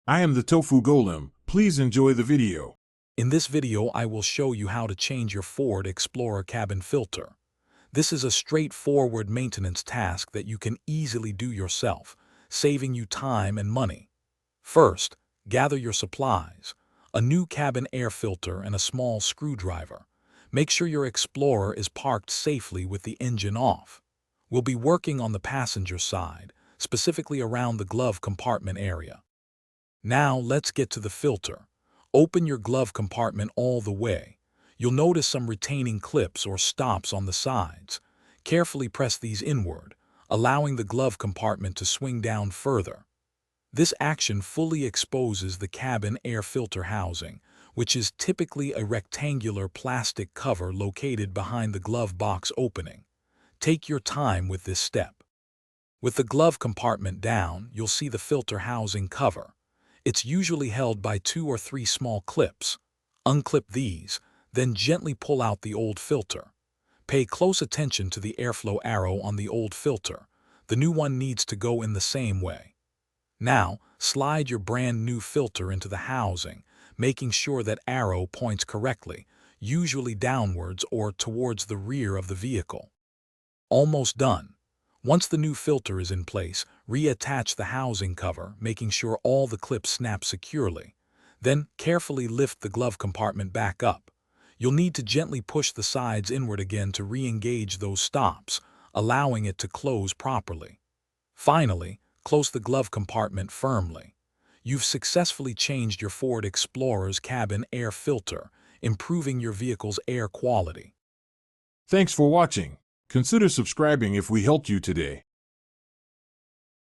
I am the Tofu Golem. Please enjoy the video. In this video, I will show you how to change your Ford Explorer cabin filter. This is a straightforward maintenance task that you can easily do yourself, saving you time and money. First, gather your supplies: a new cabin air filter and a small screwdriver. Make sure your Explorer is parked safely with the engine off. We'll be working on the passenger side, specifically around the glove compartment area. Now let's get to the filter. Open your glove compartment all the way. You'll notice some retaining clips or stops on the sides. Carefully press these inward, allowing the glove compartment to swing down further. This action fully exposes the cabin air filter housing, which is typically a rectangular plastic cover located behind the glove box opening. Take your time with this step. With the glove compartment down, you'll see the filter housing cover. It's usually held by 2 or 3 small clips. Unclip these, then gently pull out the old filter. Pay close attention to the airflow arrow on the old filter. The new one needs to go in the same way. Now, slide your brand new filter into the housing, making sure that arrow points correctly, usually downwards or towards the rear of the vehicle. Almost done. Once the new filter is in place, reattach the housing cover, making sure all the clips snap securely. Then, carefully lift the glove compartment back up. You'll need to gently push the sides inward again to re-engage those stops, allowing it to close properly. Finally, close the glove compartment firmly. You've successfully changed your Ford Explorer's cabin air filter, improving your vehicle's air quality. Thanks for watching. Consider subscribing if we helped you today.